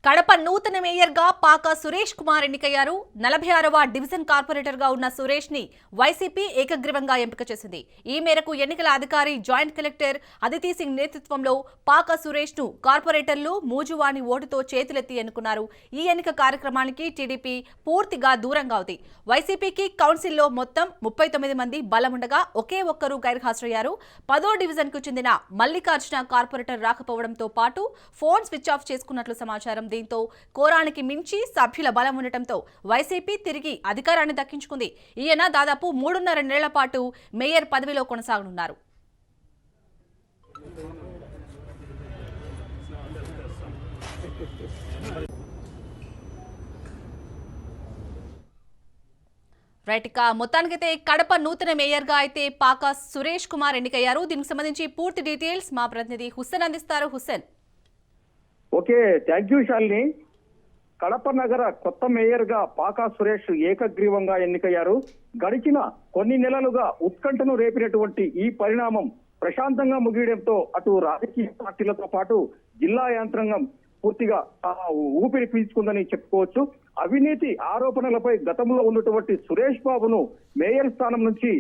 కడప నూతన మేయర్ గా పాక సురేష్ కుమార్ ఎన్నికయ్యారు. 46వ డివిజన్ కార్పొరేటర్ గా ఉన్న సురేష్ ని వైసీపీ ఏకగ్రీవంగా ఎంపిక చేసింది. ఈ మేరకు ఎన్నికల అధికారి జాయింట్ కలెక్టర్ అదితి సింగ్ నేతృత్వంలో పాక సురేష్ ను కార్పొరేటర్లు మూజువాణి ఓటుతో చేతులెత్తి ఎన్నుకున్నారు. ఈ ఎన్నిక కార్యక్రమానికి టీడీపీ పూర్తిగా దూరంగా ఉంది. వైసీపీకి కౌన్సిల్లో మొత్తం 39 మంది బలముండగా ఒకే ఒక్కరు గైర్హాజరయ్యారు. 10వ డివిజన్ కు చెందిన మల్లికార్జున కార్పొరేటర్ రాకపోవడంతో పాటు ఫోన్ స్విచ్ ఆఫ్ చేసుకున్నట్లు సమాచారం. దీంతో కోరానికి మించి సభ్యుల బలం ఉండటంతో వైసీపీ తిరిగి అధికారాన్ని దక్కించుకుంది. ఈయన దాదాపు 3.5 నెలల పాటు మేయర్ పదవిలో కొనసాగనున్నారు. రైట్, ఇక మొత్తానికైతే కడప నూతన మేయర్ గా అయితే పాక సురేష్ కుమార్ ఎన్నికయ్యారు. దీనికి సంబంధించి పూర్తి డీటెయిల్స్ మా ప్రతినిధి హుస్సేన్ అందిస్తారు. Hussain. Okay, thank you Shalini. Kadapa నగర కొత్త మేయర్ గా పాకా సురేష్ ఏకగ్రీవంగా ఎన్నికయ్యారు. గడిచిన కొన్ని నెలలుగా ఉత్కంఠను రేపినటువంటి ఈ పరిణామం ప్రశాంతంగా ముగియడంతో అటు రాజకీయ పార్టీలతో పాటు జిల్లా యాంత్రాంగం పూర్తిగా ఊపిరి పీల్చుకుందని చెప్పుకోవచ్చు. అవినీతి ఆరోపణలపై గతంలో ఉన్నటువంటి సురేష్ బాబును మేయర్ స్థానం నుంచి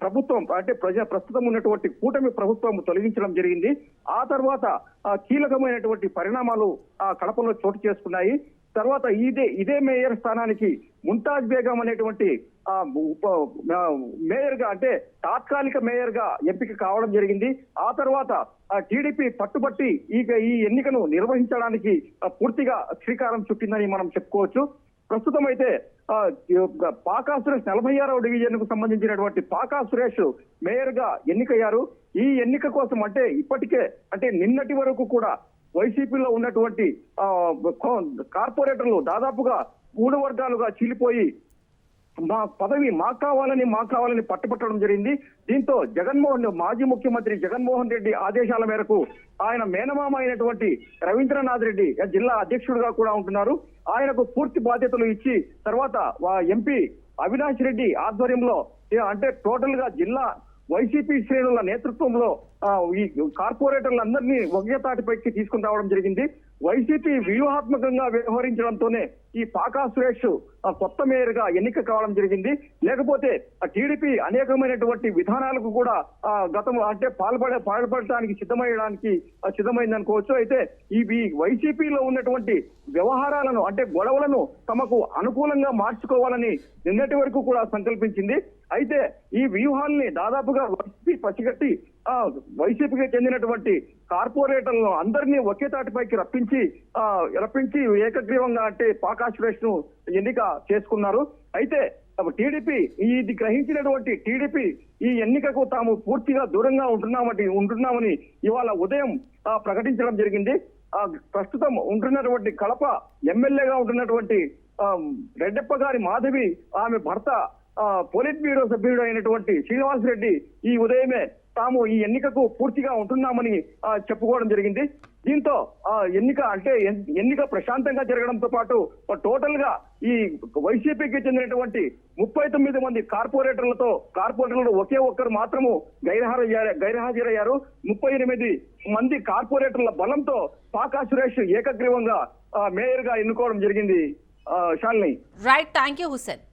ప్రభుత్వం అంటే ప్రస్తుతం ఉన్నటువంటి కూటమి ప్రభుత్వం తొలగించడం జరిగింది. ఆ తర్వాత కీలకమైనటువంటి పరిణామాలు కడపలో చోటు చేసుకున్నాయి. తర్వాత ఇదే మేయర్ స్థానానికి ముంతాజ్ బేగం అనేటువంటి మేయర్ గా అంటే తాత్కాలిక మేయర్ గా ఎంపిక కావడం జరిగింది. ఆ తర్వాత టీడీపీ పట్టుబట్టి ఈ ఎన్నికను నిర్వహించడానికి పూర్తిగా శ్రీకారం చుట్టిందని మనం చెప్పుకోవచ్చు. ప్రస్తుతం అయితే పాకా సురేష్ 46వ డివిజన్ కు సంబంధించినటువంటి పాకా సురేష్ మేయర్ గా ఎన్నికయ్యారు. ఈ ఎన్నిక కోసం అంటే ఇప్పటికే అంటే నిన్నటి వరకు కూడా వైసీపీలో ఉన్నటువంటి కార్పొరేటర్లు దాదాపుగా 3 వర్గాలుగా చీలిపోయి మా పదవి మాకు కావాలని పట్టుపట్టడం జరిగింది. దీంతో మాజీ ముఖ్యమంత్రి జగన్మోహన్ రెడ్డి ఆదేశాల మేరకు ఆయన మేనమామ అయినటువంటి రవీంద్రనాథ్ రెడ్డి జిల్లా అధ్యక్షుడిగా కూడా ఉంటున్నారు. ఆయనకు పూర్తి బాధ్యతలు ఇచ్చి తర్వాత ఎంపీ అవినాష్ రెడ్డి ఆధ్వర్యంలో అంటే టోటల్ గా జిల్లా వైసీపీ శ్రేణుల నేతృత్వంలో ఈ కార్పొరేటర్లందరినీ ఒకే తాటిపైకి తీసుకుని రావడం జరిగింది. వైసీపీ వ్యూహాత్మకంగా వ్యవహరించడంతోనే ఈ పాకా సురేష్ కొత్త మేయర్ గా ఎన్నిక కావడం జరిగింది. లేకపోతే టీడీపీ అనేకమైనటువంటి విధానాలకు కూడా గతంలో అంటే పాల్పడటానికి సిద్ధమైంది అనుకోవచ్చు. అయితే ఈ వైసీపీలో ఉన్నటువంటి వ్యవహారాలను అంటే గొడవలను తమకు అనుకూలంగా మార్చుకోవాలని నిన్నటి వరకు కూడా సంకల్పించింది. అయితే ఈ వ్యూహాల్ని దాదాపుగా వైసీపీ పసిగట్టి వైసీపీకి చెందినటువంటి కార్పొరేటర్లను అందరినీ ఒకే తాటిపైకి రప్పించి ఏకగ్రీవంగా అంటే పాకా సురేష్ ను ఎన్నిక చేసుకున్నారు. అయితే టీడీపీ ఇది గ్రహించినటువంటి టీడీపీ ఈ ఎన్నికకు తాము పూర్తిగా దూరంగా ఉంటున్నామని ఇవాళ ఉదయం ప్రకటించడం జరిగింది. ప్రస్తుతం ఉంటున్నటువంటి కడప ఎమ్మెల్యేగా ఉంటున్నటువంటి రెడ్డప్ప గారి మాధవి ఆమె భర్త పోలిట్ బ్యూరో సభ్యుడు అయినటువంటి శ్రీనివాస్ రెడ్డి ఈ ఉదయమే తాము ఈ ఎన్నికకు పూర్తిగా ఉంటున్నామని చెప్పుకోవడం జరిగింది. దీంతో ఎన్నిక ప్రశాంతంగా జరగడంతో పాటు టోటల్ గా ఈ వైసీపీకి చెందినటువంటి 39 మంది కార్పొరేటర్లు ఒకే ఒక్కరు మాత్రము గైర్హాజరయ్యారు. 38 మంది కార్పొరేటర్ల బలంతో పాకా సురేష్ ఏకగ్రీవంగా మేయర్ గా ఎన్నుకోవడం జరిగింది. Shalini. Right, thank you Hussain.